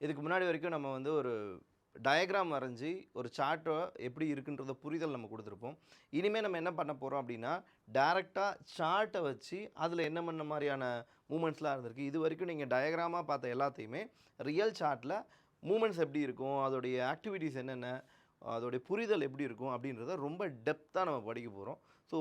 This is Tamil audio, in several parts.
இதுக்கு முன்னாடி வரைக்கும் நம்ம வந்து ஒரு டயக்ராம் வரைஞ்சி ஒரு சார்ட்டை எப்படி இருக்குன்றத புரிதல் நம்ம கொடுத்துருப்போம். இனிமேல் நம்ம என்ன பண்ண போகிறோம் அப்படின்னா, டைரெக்டாக சார்ட்டை வச்சு அதில் என்ன பண்ண மாதிரியான மூமெண்ட்ஸ்லாம் இருந்திருக்கு. இது வரைக்கும் நீங்கள் டயக்ராமாக பார்த்த எல்லாத்தையுமே ரியல் சார்ட்டில் மூமெண்ட்ஸ் எப்படி இருக்கும், அதோடைய ஆக்டிவிட்டீஸ் என்னென்ன, அதோடைய புரிதல் எப்படி இருக்கும் அப்படின்றத ரொம்ப டெப்த்தாக நம்ம படிக்க போகிறோம். ஸோ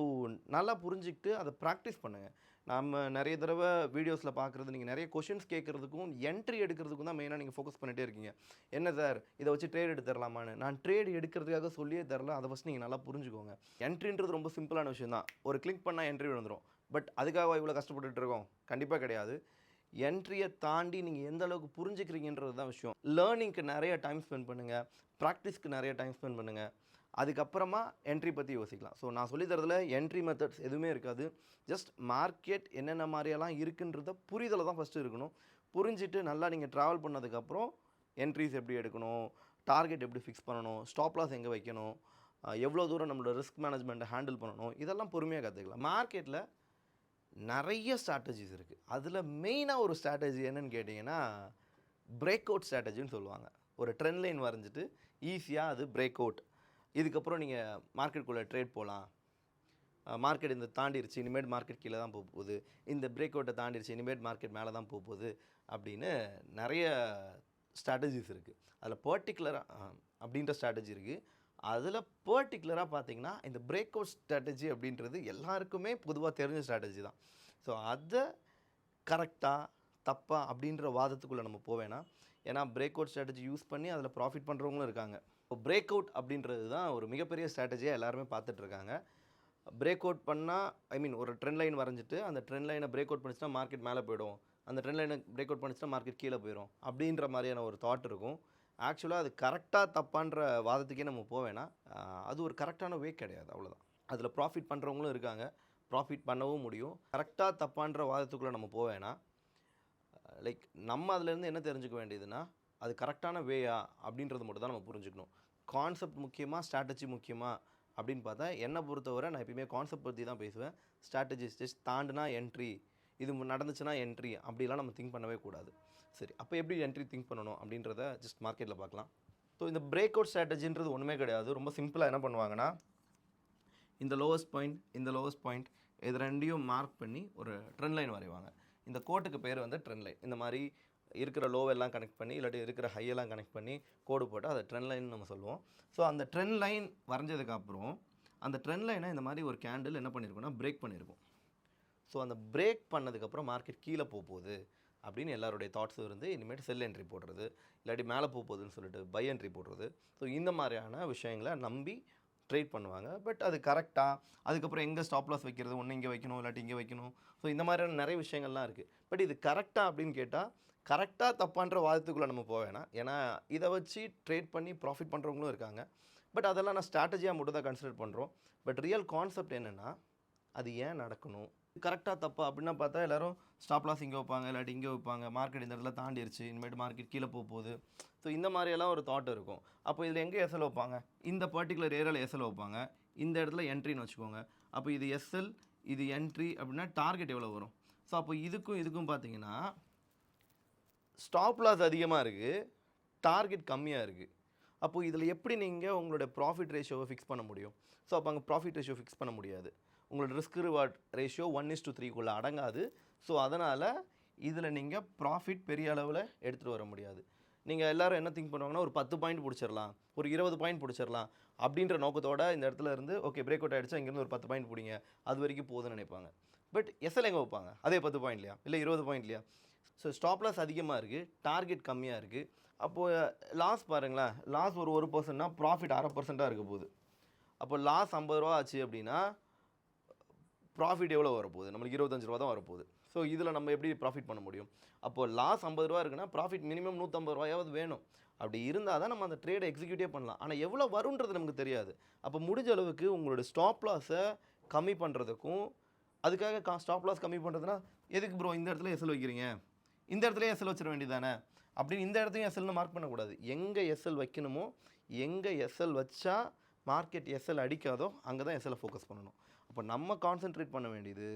நல்லா புரிஞ்சுக்கிட்டு அதை ப்ராக்டிஸ் பண்ணுங்கள். நம்ம நிறைய தடவை வீடியோஸில் பார்க்குறது, நீங்கள் நிறைய கொஷின்ஸ் கேட்குறதுக்கும் என்ட்ரி எடுக்கிறதுக்கும் தான் மெயினாக நீங்கள் ஃபோக்கஸ் பண்ணிகிட்டே இருக்கீங்க. என்ன சார் இதை வச்சு ட்ரேட் எடுத்து தரலாமான்னு? நான் ட்ரேட் எடுக்கிறதுக்காக சொல்லியே தரல. அதை ஃபஸ்ட் நீங்கள் நல்லா புரிஞ்சுக்கோங்க. என்ட்ரின்றது ரொம்ப சிம்பிளான விஷயம் தான். ஒரு கிளிக் பண்ணால் என்ட்ரி வந்துடும். பட் அதுக்காக இவ்வளோ கஷ்டப்பட்டுட்டு இருக்கோம்? கண்டிப்பாக கிடையாது. என்ட்ரியை தாண்டி நீங்கள் எந்த அளவுக்கு புரிஞ்சுக்கிறீங்கன்றது தான் விஷயம். லேர்னிங்க்கு நிறைய டைம் ஸ்பெண்ட் பண்ணுங்கள். ப்ராக்டிஸ்க்கு நிறைய டைம் ஸ்பெண்ட் பண்ணுங்கள். அதுக்கப்புறமா என்ட்ரி பற்றி யோசிக்கலாம். ஸோ நான் சொல்லி தரதில் என்ட்ரி மெத்தட்ஸ் எதுவுமே இருக்காது. ஜஸ்ட் மார்க்கெட் என்னென்ன மாதிரியெல்லாம் இருக்குன்றத புரிதலை தான் ஃபஸ்ட்டு இருக்கணும். புரிஞ்சுட்டு நல்லா நீங்கள் ட்ராவல் பண்ணதுக்கப்புறம் என்ட்ரிஸ் எப்படி எடுக்கணும், டார்கெட் எப்படி ஃபிக்ஸ் பண்ணணும், ஸ்டாப் லாஸ் எங்கே வைக்கணும், எவ்வளோ தூரம் நம்மளோட ரிஸ்க் மேனேஜ்மெண்ட்டை ஹேண்டில் பண்ணணும், இதெல்லாம் பொறுமையாக கற்றுக்கலாம். மார்க்கெட்டில் நிறைய ஸ்ட்ராட்டஜிஸ் இருக்குது. அதில் மெயினாக ஒரு ஸ்ட்ராட்டஜி என்னென்னு கேட்டிங்கன்னா, பிரேக் அவுட் ஸ்ட்ராட்டஜின்னு சொல்லுவாங்க. ஒரு ட்ரெண்ட் லைன் வரைஞ்சிட்டு ஈஸியாக அது பிரேக் அவுட். இதுக்கப்புறம் நீங்கள் மார்க்கெட்டுக்குள்ளே ட்ரேட் போகலாம். மார்க்கெட் இந்த தாண்டிருச்சு, இனிமேட் மார்க்கெட் கீழே தான் போகுது. இந்த பிரேக் அவுட்டை தாண்டிருச்சு, இனிமேட் மார்க்கெட் மேலே தான் போகுது அப்படின்னு நிறைய ஸ்ட்ராட்டஜிஸ் இருக்குது. அதில் பர்டிகுலராக அப்படின்ற ஸ்ட்ராட்டஜி இருக்குது. அதில் பர்டிகுலராக பார்த்தீங்கன்னா இந்த பிரேக் அவுட் ஸ்ட்ராட்டஜி அப்படின்றது எல்லாருக்குமே பொதுவாக தெரிஞ்ச ஸ்ட்ராட்டஜி தான். ஸோ அதை கரெக்டாக தப்பா அப்படின்ற வாதத்துக்குள்ளே நம்ம போவேனா, ஏன்னா பிரேக் அவுட் ஸ்ட்ராட்டஜி யூஸ் பண்ணி அதில் ப்ராஃபிட் பண்ணுறவங்களும் இருக்காங்க. இப்போ பிரேக் அவுட் அப்படின்றது தான் ஒரு மிகப்பெரிய ஸ்ட்ராட்டஜியாக எல்லாருமே பார்த்துட்ருக்காங்க. பிரேக் அவுட் பண்ணால் ஒரு ட்ரெண்ட் லைன் வரைஞ்சிட்டு அந்த ட்ரெண்ட் லைனை பிரேக் அவுட் பண்ணிச்சுன்னா மார்க்கெட் மேலே போயிடும், அந்த ட்ரெண்ட் லைனை பிரேக் அவுட் பண்ணிச்சுன்னா மார்க்கெட் கீழே போயிடும் அப்படின்ற மாதிரியான ஒரு தாட் இருக்கும். ஆக்சுவலாக அது கரெக்டாக தப்பான்ற வாதத்துக்கே நம்ம போவேனா, அது ஒரு கரெக்டான வே கிடையாது. அவ்வளோதான். அதில் ப்ராஃபிட் பண்ணுறவங்களும் இருக்காங்க, ப்ராஃபிட் பண்ணவும் முடியும். கரெக்டாக தப்பான்ற வாதத்துக்குள்ளே நம்ம போவேனா, லைக் நம்ம அதுலேருந்து என்ன தெரிஞ்சுக்க வேண்டியதுன்னா, அது கரெக்டான வேயா அப்படின்றது மட்டும் தான் நம்ம புரிஞ்சுக்கணும். கான்செப்ட் முக்கியமாக, ஸ்ட்ராட்டஜி முக்கியமாக அப்படின்னு பார்த்தா, என்னை பொறுத்தவரை நான் எப்பயுமே கான்செப்ட் பற்றி தான் பேசுவேன். ஸ்ட்ராட்டஜிஸ் ஜஸ்ட் தாண்டுனா என்ட்ரி, இது நடந்துச்சுன்னா என்ட்ரி அப்படிலாம் நம்ம திங்க் பண்ணவே கூடாது. சரி, அப்போ எப்படி என்ட்ரி திங்க் பண்ணணும் அப்படின்றத ஜஸ்ட் மார்க்கெட்டில் பார்க்கலாம். ஸோ இந்த பிரேக் அவுட் ஸ்ட்ராட்டஜின்றது ஒன்றுமே கிடையாது. ரொம்ப சிம்பிளாக என்ன பண்ணுவாங்கன்னா, இந்த லோவஸ்ட் பாயிண்ட், இந்த லோவஸ்ட் பாயிண்ட், இது ரெண்டையும் மார்க் பண்ணி ஒரு ட்ரெண்ட் லைன் வரைவாங்க. இந்த கோட்டுக்கு பேர் வந்து ட்ரெண்ட் லைன். இந்த மாதிரி இருக்கிற லோவெல்லாம் கனெக்ட் பண்ணி, இல்லாட்டி இருக்கிற ஹையெல்லாம் கனெக்ட் பண்ணி கோடு போட்டு அதை ட்ரெண்ட் லைன் நம்ம சொல்லுவோம். ஸோ அந்த ட்ரெண்ட் லைன் வரைஞ்சதுக்கப்புறம் அந்த ட்ரெண்ட் லைனை இந்த மாதிரி ஒரு கேண்டில் என்ன பண்ணியிருக்கோம்னா பிரேக் பண்ணியிருக்கோம். ஸோ அந்த பிரேக் பண்ணதுக்கப்புறம் மார்க்கெட் கீழே போகுது அப்படின்னு எல்லாருடைய தாட்ஸும் இருந்து இனிமேட்டு செல் என்ட்ரி போடுறது, இல்லாட்டி மேலே போகுதுன்னு சொல்லிட்டு பை என்ட்ரி போடுறது. ஸோ இந்த மாதிரியான விஷயங்களை நம்பி ட்ரேட் பண்ணுவாங்க. பட் அது கரெக்டாக அதுக்கப்புறம் எங்கே ஸ்டாப் லாஸ் வைக்கிறது, ஒன்று இங்கே வைக்கணும் இல்லாட்டி இங்கே வைக்கணும். ஸோ இந்த மாதிரியான நிறைய விஷயங்கள்லாம் இருக்குது. பட் இது கரெக்டாக அப்படின்னு கேட்டால், கரெக்டாக தப்பான்ற வாதத்துக்குள்ளே நம்ம போவேனா, ஏன்னா இதை வச்சு ட்ரேட் பண்ணி ப்ராஃபிட் பண்ணுறவங்களும் இருக்காங்க. பட் அதெல்லாம் நான் ஸ்ட்ராட்டஜியாக மட்டும் தான் கன்சிடர் பண்ணுறோம். பட் ரியல் கான்செப்ட் என்னென்னா, அது ஏன் நடக்கணும், கரெக்டாக தப்பா அப்படின்னா பார்த்தா எல்லோரும் ஸ்டாப் லாஸ் இங்கே வைப்பாங்க, இல்லாட்டி இங்கே வைப்பாங்க, மார்க்கெட் இந்த இடத்துல தாண்டிடுச்சு, இனிமேட்டு மார்க்கெட் கீழே போகுது. ஸோ இந்த மாதிரியெல்லாம் ஒரு தாட் இருக்கும். அப்போ இதில் எங்கே எஸ்எல் வைப்பாங்க, இந்த பர்டிகுலர் ஏரியாவில் எஸ்எல் வைப்பாங்க, இந்த இடத்துல என்ட்ரின்னு வச்சுக்கோங்க. அப்போ இது எஸ்எல், இது என்ட்ரி அப்படின்னா டார்கெட் எவ்வளோ வரும். ஸோ அப்போ இதுக்கும் பார்த்தீங்கன்னா ஸ்டாப் லாஸ் அதிகமாக இருக்குது, டார்கெட் கம்மியாக இருக்குது. அப்போது இதில் எப்படி நீங்கள் உங்களோட ப்ராஃபிட் ரேஷியோவை ஃபிக்ஸ் பண்ண முடியும்? ஸோ அப்போ அங்கே ப்ராஃபிட் ரேஷியோ ஃபிக்ஸ் பண்ண முடியாது. உங்களோட ரிஸ்க் ரிவார்ட் ரேஷியோ 1:3 அடங்காது. ஸோ அதனால் இதில் நீங்கள் ப்ராஃபிட் பெரிய அளவில் எடுத்துகிட்டு வர முடியாது. நீங்கள் எல்லோரும் என்ன திங்க் பண்ணுவாங்கன்னா, ஒரு 10 பாயிண்ட் பிடிச்சிடலாம், ஒரு 20 பாயிண்ட் பிடிச்சிடலாம் அப்படின்ற நோக்கத்தோட இந்த இடத்துல இருந்து ஓகே பிரேக் அவுட் ஆகிடுச்சா, இங்கேருந்து ஒரு 10 பாயிண்ட் பிடிங்க, அது வரைக்கும் போகுதுன்னு நினைப்பாங்க. பட் எஸ்எல் எங்கே வைப்பாங்க, அதே 10 பாயிண்ட் இல்லையா, இல்லை 20 பாயிண்ட் இல்லையா. ஸோ ஸ்டாப் லாஸ் அதிகமாக இருக்குது, டார்கெட் கம்மியாக இருக்குது. அப்போது லாஸ் பாருங்களேன், லாஸ் ஒரு 1%னா ப்ராஃபிட் 0.5% இருக்க போகுது. அப்போ லாஸ் 50 ரூபா ஆச்சு அப்படின்னா ப்ராஃபிட் எவ்வளோ வரப்போகுது, நம்மளுக்கு 25 ரூபா தான் வரப்போகுது. ஸோ இதில் நம்ம எப்படி ப்ராஃபிட் பண்ண முடியும்? அப்போது லாஸ் 50 ரூபா இருக்குன்னா ப்ராஃபிட் மினிமம் 150 ரூபாயாவது வேணும். அப்படி இருந்தால் தான் நம்ம அந்த ட்ரேடை எக்ஸிக்யூட்டே பண்ணலாம். ஆனால் எவ்வளோ வருன்றது நமக்கு தெரியாது. அப்போ முடிஞ்ச அளவுக்கு உங்களோட ஸ்டாப் லாஸை கம்மி பண்ணுறதுக்கும், அதுக்காக ஸ்டாப் லாஸ் கம்மி பண்ணுறதுனா எதுக்கு ப்ரோ இந்த இடத்துல எஸ்எல் வைக்கிறீங்க, இந்த இடத்துல எஸ்எல் வச்சிட வேண்டியதானே அப்படின்னு இந்த இடத்தையும் எஸ்எல்னு மார்க் பண்ணக்கூடாது. எங்கே எஸ்எல் வைக்கணுமோ, எங்கே எஸ்எல் வச்சா மார்க்கெட் எஸ்எல் அடிக்காதோ அங்கே தான் எஸ்எல்லை ஃபோக்கஸ் பண்ணணும். அப்போ நம்ம கான்சென்ட்ரேட் பண்ண வேண்டியது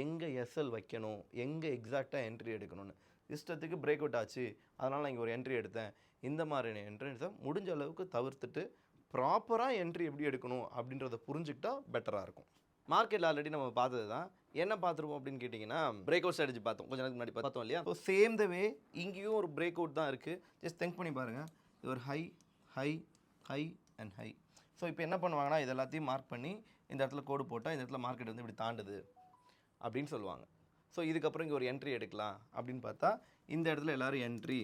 எங்கே எஸ்எல் வைக்கணும், எங்கே எக்ஸாக்டாக என்ட்ரி எடுக்கணும்னு. இஷ்டத்துக்கு பிரேக் அவுட் ஆச்சு, அதனால் நான் இங்கே ஒரு என்ட்ரி எடுத்தேன். இந்த மாதிரியான என்ட்ரி எடுத்தால் முடிஞ்ச அளவுக்கு தவிர்த்துட்டு ப்ராப்பராக என்ட்ரி எப்படி எடுக்கணும் அப்படின்றத புரிஞ்சுக்கிட்டா பெட்டராக இருக்கும். மார்க்கெட்டில் ஆல்ரெடி நம்ம பார்த்தது தான். என்ன பார்த்துருப்போம் அப்படின்னு கேட்டிங்கன்னா, பிரேக் அவுட் ஸ்ட்ராட்டஜி பார்த்தோம். கொஞ்ச நேரத்துக்கு முன்னாடி பார்த்தோம் இல்லையா? ஸோ சேம் த வே இங்கேயும் ஒரு பிரேக் அவுட் தான் இருக்குது. ஜஸ்ட் திங்க் பண்ணி பாருங்கள். இது ஒரு high high high and high. So இப்போ என்ன பண்ணுவாங்கன்னா, இது எல்லாத்தையும் மார்க் பண்ணி இந்த இடத்துல கோடு போட்டால் இந்த இடத்துல மார்க்கெட் வந்து இப்படி தாண்டுது அப்படின்னு சொல்லுவாங்க. ஸோ இதுக்கப்புறம் இங்கே ஒரு என்ட்ரி எடுக்கலாம் அப்படின்னு பார்த்தா, இந்த இடத்துல எல்லோரும் என்ட்ரி,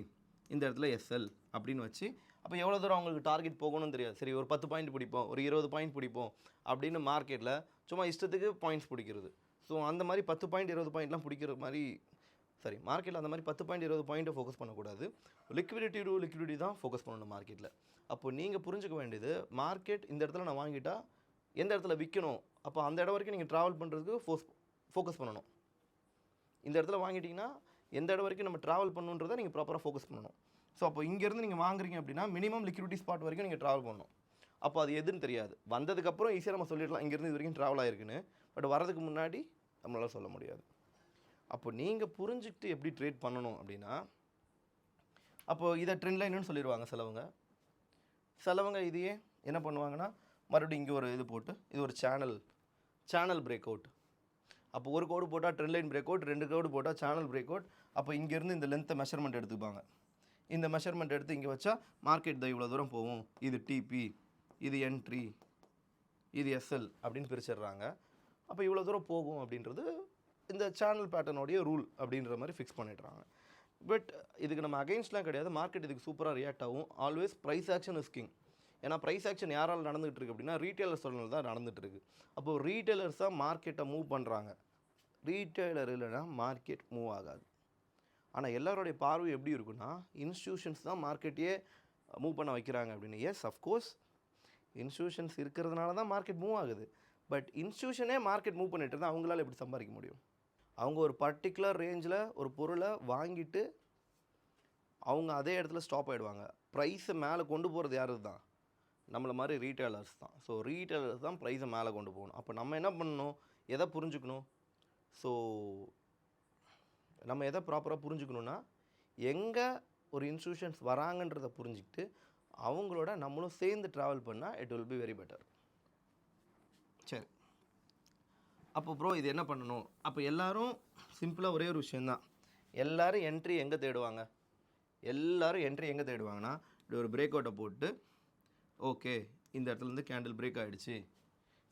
இந்த இடத்துல எஸ்எல் அப்படின்னு வச்சு, அப்போ எவ்வளோ தூரம் அவங்களுக்கு டார்கெட் போகணும்னு தெரியாது. சரி ஒரு 10 பாயிண்ட் பிடிப்போம், ஒரு 20 பாயிண்ட் பிடிப்போம் அப்படின்னு மார்க்கெட்டில் சும்மா இஷ்டத்துக்கு பாயிண்ட்ஸ் பிடிக்கிறது. ஸோ அந்த மாதிரி 10 பாயிண்ட் 20 பாயிண்ட்லாம் பிடிக்கிற மாதிரி சரி மார்க்கெட்டில் அந்த மாதிரி 10 பாயிண்ட் 20 பாயிண்ட்டை ஃபோக்கஸ் பண்ணக்கூடாது. லிக்விடிட்டி தான் ஃபோக்கஸ் பண்ணணும் மார்க்கெட்டில். அப்போ நீங்கள் புரிஞ்சுக்க வேண்டியது, மார்க்கெட் இந்த இடத்துல நான் வாங்கிட்டா எந்த இடத்துல விற்கணும், அப்போ அந்த இடம் வரைக்கும் நீங்கள் ட்ராவல் பண்ணுறதுக்கு ஃபோக்கஸ் பண்ணணும். இந்த இடத்துல வாங்கிட்டிங்கன்னா எந்த இடம் வரைக்கும் நம்ம ட்ராவல் பண்ணணுன்றதை நீங்கள் ப்ராப்பராக ஃபோக்கஸ் பண்ணணும். ஸோ அப்போ இங்கேருந்து நீங்கள் வாங்குறீங்க அப்படின்னா மினிமம் லிக்விடிட்டி ஸ்பாட் வரைக்கும் நீங்கள் ட்ராவல் பண்ணணும். அப்போ அது எதுன்னு தெரியாது. வந்ததுக்கப்புறம் ஈஸியாக நம்ம சொல்லிடலாம் இங்கேருந்து இது வரைக்கும் ட்ராவல் ஆகிருக்குன்னு. பட் வரதுக்கு முன்னாடி நம்மளால் சொல்ல முடியாது. அப்போ நீங்கள் புரிஞ்சுக்கிட்டு எப்படி ட்ரேட் பண்ணணும் அப்படின்னா, அப்போது இதை ட்ரெண்ட் லைன்னு சொல்லிடுவாங்க சிலவங்க இதையே என்ன பண்ணுவாங்கன்னா, மறுபடியும் இங்கே ஒரு இது போட்டு இது ஒரு சேனல் பிரேக் அவுட். அப்போ ஒரு கோடு போட்டால் ட்ரெண்ட் லைன் பிரேக் அவுட், 2 கோடு போட்டால் சேனல் பிரேக் அவுட். அப்போ இங்கேருந்து இந்த லென்த்தை மெஷர்மெண்ட் எடுத்துப்பாங்க. இந்த மெஷர்மெண்ட் எடுத்து இங்கே வச்சா மார்க்கெட் தான் இவ்வளோ தூரம் போகும், இது டிபி, இது என்ட்ரி, இது எஸ்எல் அப்படின்னு பிரிச்சிடுறாங்க. அப்போ இவ்வளோ தூரம் போகும் அப்படின்றது இந்த சேனல் பேட்டர்னோடைய ரூல் அப்படின்ற மாதிரி ஃபிக்ஸ் பண்ணிடுறாங்க. பட் இதுக்கு நம்ம அகைன்ஸ்ட்லாம் கிடையாது. மார்க்கெட் இதுக்கு சூப்பராக ரியாக்ட் ஆகும். Always price action is king. ஏன்னா ப்ரைஸ் ஆக்ஷன் யாரால் நடந்துகிட்டு இருக்குது அப்படின்னா ரீட்டைலர்ஸ் தான் நடந்துகிட்டு இருக்குது. அப்போது ரீட்டைலர்ஸாக மார்க்கெட்டை மூவ் பண்ணுறாங்க. ரீட்டைலர் இல்லைன்னா மார்க்கெட் மூவ் ஆகாது. ஆனால் எல்லாருடைய பார்வை எப்படி இருக்குன்னா, இன்ஸ்டியூஷன்ஸ் தான் மார்க்கெட்டையே மூவ் பண்ண வைக்கிறாங்க அப்படின்னு. எஸ் அஃப்கோர்ஸ் இன்ஸ்டியூஷன்ஸ் இருக்கிறதுனால தான் மார்க்கெட் மூவ் ஆகுது. பட் இன்ஸ்டியூஷனே மார்க்கெட் மூவ் பண்ணிட்டு இருந்தால் அவங்களால எப்படி சம்பாதிக்க முடியும்? அவங்க ஒரு பர்டிகுலர் ரேஞ்சில் ஒரு பொருளை வாங்கிட்டு அவங்க அதே இடத்துல ஸ்டாப் ஆகிடுவாங்க. ப்ரைஸை மேலே கொண்டு போகிறது யார் தான்? நம்மளை மாதிரி ரீட்டைலர்ஸ் தான். ஸோ ரீட்டைலர்ஸ் தான் ப்ரைஸை மேலே கொண்டு போகணும். அப்போ நம்ம என்ன பண்ணணும், எதை புரிஞ்சுக்கணும்? ஸோ நம்ம எதை ப்ராப்பராக புரிஞ்சுக்கணுன்னா, எங்கே ஒரு இன்ஸ்டியூஷன்ஸ் வராங்கன்றதை புரிஞ்சுக்கிட்டு அவங்களோட நம்மளும் சேர்ந்து ட்ராவல் பண்ணால் it will be very better. சரி, அப்போ ப்ரோ இது என்ன பண்ணணும்? அப்போ எல்லோரும் சிம்பிளாக ஒரே ஒரு விஷயந்தான். எல்லோரும் என்ட்ரி எங்கே தேடுவாங்கன்னா, இப்படி ஒரு பிரேக் அவுட்டை போட்டு ஓகே இந்த இடத்துலேருந்து கேண்டில் பிரேக் ஆகிடுச்சு,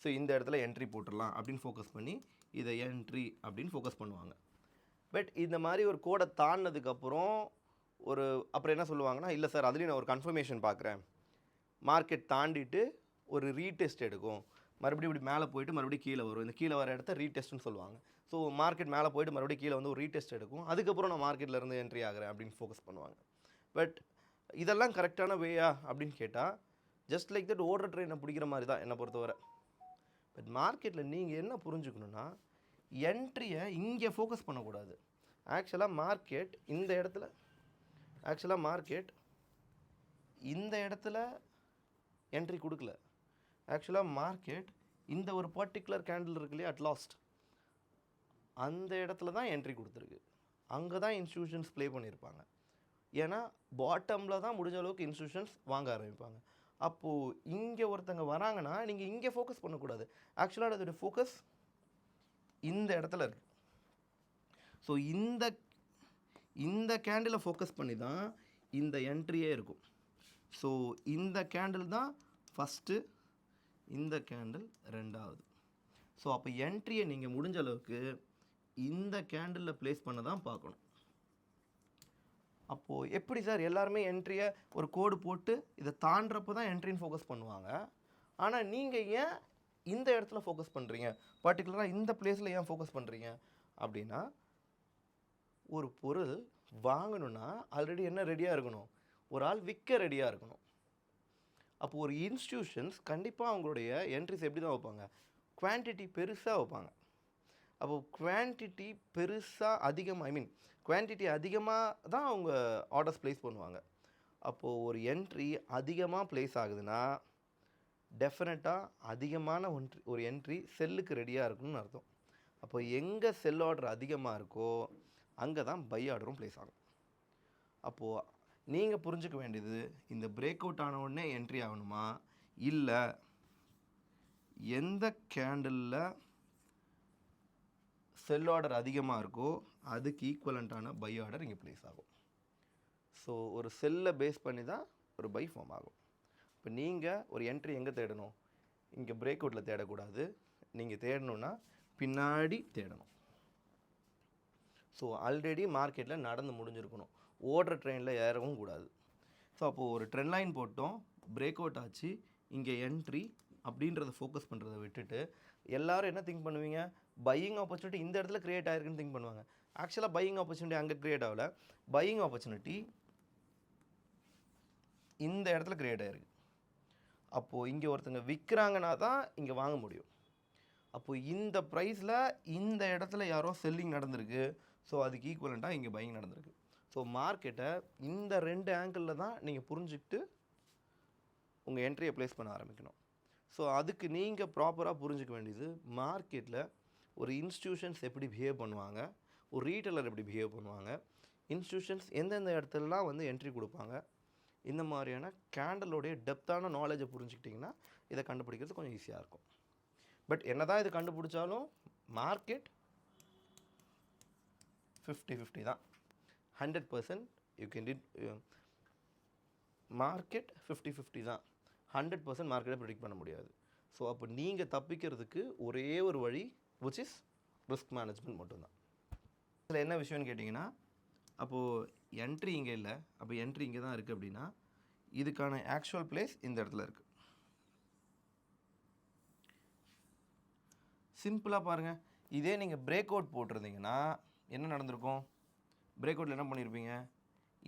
ஸோ இந்த இடத்துல என்ட்ரி போட்டுடலாம் அப்படின்னு ஃபோக்கஸ் பண்ணி இதை என்ட்ரி அப்படின்னு ஃபோக்கஸ் பண்ணுவாங்க. பட் இந்த மாதிரி ஒரு கோடை தாண்டினதுக்கப்புறம் அப்புறம் என்ன சொல்லுவாங்கன்னா, இல்லை சார் அதுலேயும் நான் ஒரு கன்ஃபர்மேஷன் பார்க்குறேன், மார்க்கெட் தாண்டிட்டு ஒரு ரீடெஸ்ட் எடுக்கும், மறுபடியும் இப்படி மேலே போயிட்டு மறுபடியும் கீழே வரும், இந்த கீழே வர இடத்த ரீடெஸ்ட்னு சொல்லுவாங்க. ஸோ மார்க்கெட் மேலே போயிட்டு மறுபடியும் கீழே வந்து ஒரு ரீடெஸ்ட் எடுக்கும், அதுக்கப்புறம் நான் மார்க்கெட்லேருந்து என்ட்ரி ஆகிறேன் அப்படின்னு ஃபோக்கஸ் பண்ணுவாங்க. பட் இதெல்லாம் கரெக்டான வேயா அப்படின்னு கேட்டால், ஜஸ்ட் லைக் தட் ஓடுற ட்ரெயினை பிடிக்கிற மாதிரி தான் என்னை பொறுத்தவரை. பட் மார்க்கெட்டில் நீங்கள் என்ன புரிஞ்சுக்கணுன்னா, என்ட்ரியை இங்கே ஃபோக்கஸ் பண்ணக்கூடாது. ஆக்சுவலாக மார்க்கெட் இந்த இடத்துல என்ட்ரி கொடுக்கல. ஆக்சுவலாக மார்க்கெட் இந்த ஒரு பர்டிகுலர் கேண்டில் இருக்கு இல்லையா, அட் லாஸ்ட் அந்த இடத்துல தான் என்ட்ரி கொடுத்துருக்கு. அங்கே தான் இன்ஸ்டியூஷன்ஸ் ப்ளே பண்ணியிருப்பாங்க. ஏன்னா பாட்டமில் தான் முடிஞ்ச அளவுக்கு இன்ஸ்டியூஷன்ஸ் வாங்க ஆரம்பிப்பாங்க. அப்போது இங்கே ஒருத்தங்க வராங்கன்னா நீங்கள் இங்கே ஃபோக்கஸ் பண்ணக்கூடாது. ஆக்சுவலாக அதோடைய ஃபோக்கஸ் இந்த இடத்துல இருக்குது. ஸோ இந்த கேண்டிலை ஃபோக்கஸ் பண்ணி தான் இந்த என்ட்ரியே இருக்கும். ஸோ இந்த கேண்டில் தான் ஃபஸ்ட்டு, இந்த கேண்டில் ரெண்டாவது. ஸோ அப்போ என்ட்ரியை நீங்கள் முடிஞ்ச அளவுக்கு இந்த கேண்டிலில் ப்ளேஸ் பண்ண தான் பார்க்கணும். அப்போது எப்படி சார் எல்லாருமே என்ட்ரியை ஒரு கோடு போட்டு இதை தாண்டுறப்போ தான் என்ட்ரின்னு ஃபோக்கஸ் பண்ணுவாங்க. ஆனால் நீங்கள் ஏன் இந்த இடத்துல ஃபோக்கஸ் பண்ணுறீங்க, பர்டிகுலராக இந்த பிளேஸில் ஏன் ஃபோக்கஸ் பண்ணுறீங்க அப்படின்னா, ஒரு பொருள் வாங்கணுன்னா ஆல்ரெடி என்ன ரெடியாக இருக்கணும், ஒரு ஆள் விற்க ரெடியாக இருக்கணும். அப்போது ஒரு இன்ஸ்டியூஷன்ஸ் கண்டிப்பாக அவங்களுடைய என்ட்ரிஸ் எப்படி தான் வைப்பாங்க, குவான்டிட்டி பெருசாக வைப்பாங்க. அப்போது குவான்டிட்டி குவான்டிட்டி அதிகமாக தான் அவங்க ஆர்டர்ஸ் ப்ளேஸ் பண்ணுவாங்க. அப்போது ஒரு என்ட்ரி அதிகமாக ப்ளேஸ் ஆகுதுன்னா டெஃபினட்டாக அதிகமான ஒரு என்ட்ரி செல்லுக்கு ரெடியாக இருக்கணும்னு அர்த்தம். அப்போ எங்கே செல் ஆர்டர் அதிகமாக இருக்கோ அங்கே தான் பை ஆர்டரும் ப்ளேஸ் ஆகும். அப்போது நீங்கள் புரிஞ்சுக்க வேண்டியது, இந்த பிரேக் அவுட் ஆன உடனே என்ட்ரி ஆகணுமா, இல்லை எந்த கேண்டிலில் செல் ஆர்டர் அதிகமாக இருக்கோ அதுக்கு ஈக்குவலண்ட்டான பை ஆர்டர் இங்கே ப்ளேஸ் ஆகும். ஸோ ஒரு செல்லை பேஸ் பண்ணி தான் ஒரு பை ஃபார்ம் ஆகும். இப்போ நீங்கள் ஒரு என்ட்ரி எங்கே தேடணும், இங்கே பிரேக் அவுட்டில் தேடக்கூடாது, நீங்கள் தேடணுன்னா பின்னாடி தேடணும். ஸோ ஆல்ரெடி மார்க்கெட்டில் நடந்து முடிஞ்சிருக்கணும், ஓடுற ட்ரெயினில் ஏறவும் கூடாது. ஸோ அப்போது ஒரு ட்ரெண்ட் லைன் போட்டோம், பிரேக் அவுட் ஆச்சு, இங்கே என்ட்ரி அப்படின்றத ஃபோக்கஸ் பண்ணுறதை விட்டுட்டு எல்லோரும் என்ன திங்க் பண்ணுவீங்க, பையிங் ஆப்பர்ச்சுனிட்டி இந்த இடத்துல க்ரியேட் ஆகிருக்குன்னு திங்க் பண்ணுவாங்க. ஆக்சுவலாக பையிங் ஆப்பர்ச்சுனிட்டி அங்கே க்ரியேட் ஆகலை, பையிங் ஆப்பர்ச்சுனிட்டி இந்த இடத்துல க்ரியேட் ஆகிருக்கு. அப்போது இங்கே ஒருத்தங்க விற்கிறாங்கன்னா தான் இங்கே வாங்க முடியும். அப்போது இந்த ப்ரைஸில் இந்த இடத்துல யாரோ செல்லிங் நடந்திருக்கு, ஸோ அதுக்கு ஈக்குவலண்ட்டாக இங்கே பையிங் நடந்திருக்கு. ஸோ மார்க்கெட்டை இந்த 2 ஆங்கிளில் தான் நீங்கள் புரிஞ்சுக்கிட்டு உங்கள் என்ட்ரியை ப்ளேஸ் பண்ண ஆரம்பிக்கணும். ஸோ அதுக்கு நீங்கள் ப்ராப்பராக புரிஞ்சிக்க வேண்டியது, மார்க்கெட்டில் ஒரு இன்ஸ்டியூஷன்ஸ் எப்படி பிஹேவ் பண்ணுவாங்க, ஒரு ரீட்டெயிலர் எப்படி பிஹேவ் பண்ணுவாங்க, இன்ஸ்டியூஷன்ஸ் எந்தெந்த இடத்துலலாம் வந்து என்ட்ரி கொடுப்பாங்க, இந்த மாதிரியான கேண்டலோடைய டெப்த்தான நாலேஜை புரிஞ்சுக்கிட்டிங்கன்னா இதை கண்டுபிடிக்கிறது கொஞ்சம் ஈஸியாக இருக்கும். பட் என்ன தான் இது கண்டுபிடிச்சாலும் மார்க்கெட் 50-50 தான். 100% யூ கேன் டிட் மார்க்கெட் 50-50 தான். 100% மார்க்கெட்டை ப்ரிடிக்ட் பண்ண முடியாது. ஸோ அப்போ நீங்கள் தப்பிக்கிறதுக்கு ஒரே ஒரு வழி, விச் இஸ் ரிஸ்க் மேனேஜ்மெண்ட் மட்டும்தான். இதில் என்ன விஷயம்னு கேட்டிங்கன்னா, அப்போது என்ட்ரி இங்கே இல்லை, அப்போ என்ட்ரி இங்கே தான் இருக்குது அப்படின்னா இதுக்கான ஆக்சுவல் பிளேஸ் இந்த இடத்துல இருக்குது. சிம்பிளாக பாருங்கள், இதே நீங்கள் பிரேக் அவுட் போட்டிருந்தீங்கன்னா என்ன நடந்திருக்கும், பிரேக் அவுட்டில் என்ன பண்ணியிருப்பீங்க,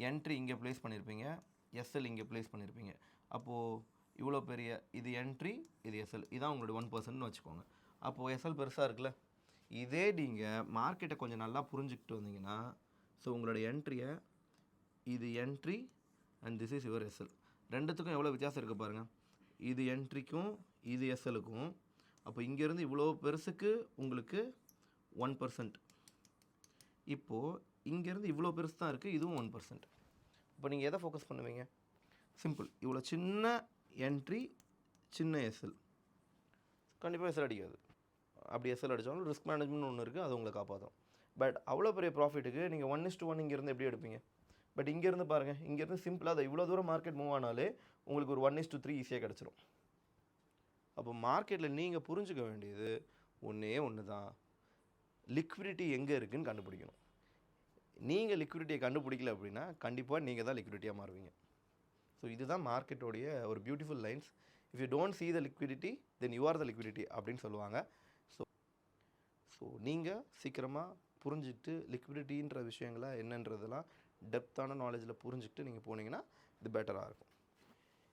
என்ட்ரி இங்கே ப்ளேஸ் பண்ணியிருப்பீங்க, எஸ்எல் இங்கே ப்ளேஸ் பண்ணியிருப்பீங்க. அப்போது இவ்வளோ பெரிய இது என்ட்ரி, இது எஸ்எல், இதான் உங்களுடைய 1%ன்னு வச்சுக்கோங்க. அப்போது எஸ்எல் பெருசாக இருக்குல்ல. இதே நீங்கள் மார்க்கெட்டை கொஞ்சம் நல்லா புரிஞ்சுக்கிட்டு வந்தீங்கன்னா, ஸோ உங்களோட என்ட்ரியை, இது entry and this is your SL, ரெண்டுத்துக்கும் எவ்வளோ வித்தியாசம் இருக்குது பாருங்கள். இது என்ட்ரிக்கும் இது எஸ்எலுக்கும். அப்போ இங்கேருந்து இவ்வளோ பெருசுக்கு உங்களுக்கு 1%. இப்போது இங்கேருந்து இவ்வளோ பெருசு தான் இருக்குது, இதுவும் 1%. இப்போ நீங்கள் எதை ஃபோக்கஸ் பண்ணுவீங்க, சிம்பிள், இவ்வளோ சின்ன என்ட்ரி சின்ன எஸ்எல், கண்டிப்பாக எஸ்எல் அடிக்காது. அப்படி எஸ்எல் அடித்தாலும் ரிஸ்க் மேனேஜ்மெண்ட் ஒன்று இருக்குது, அது உங்களை காப்பாற்றும். பட் அவ்வளோ பெரிய ப்ராஃபிட்டுக்கு நீங்கள் 1:1 இங்கேருந்து எப்படி எடுப்பீங்க. பட் இங்கேருந்து பாருங்கள், இங்கேருந்து சிம்பிளாக அதை இவ்வளோ தூரம் மார்க்கெட் மூவ் ஆனாலே உங்களுக்கு ஒரு 1:3 ஈஸியாக கிடச்சிரும். அப்போ மார்க்கெட்டில் நீங்கள் புரிஞ்சுக்க வேண்டியது ஒன்று தான், லிக்விடிட்டி எங்கே இருக்குதுன்னு கண்டுபிடிக்கணும். நீங்கள் லிக்விடிட்டியை கண்டுபிடிக்கல அப்படின்னா கண்டிப்பாக நீங்கள் தான் லிக்விடிட்டியாக மாறுவீங்க. ஸோ இதுதான் மார்க்கெட்டோடைய ஒரு beautiful lines. If you don't see the liquidity then you are the liquidity அப்படின்னு சொல்லுவாங்க. ஸோ நீங்கள் சீக்கிரமாக புரிஞ்சுக்கிட்டு லிக்விடிட்டின்ற விஷயங்களை என்னன்றதெல்லாம் டெப்த்தான நாலேஜில் புரிஞ்சுக்கிட்டு நீங்கள் போனீங்கன்னா இது பெட்டராக இருக்கும்.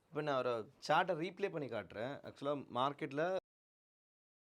இப்போ நான் ஒரு சார்ட்டை ரீப்ளே பண்ணி காட்டுறேன். ஆக்சுவலாக மார்க்கெட்டில்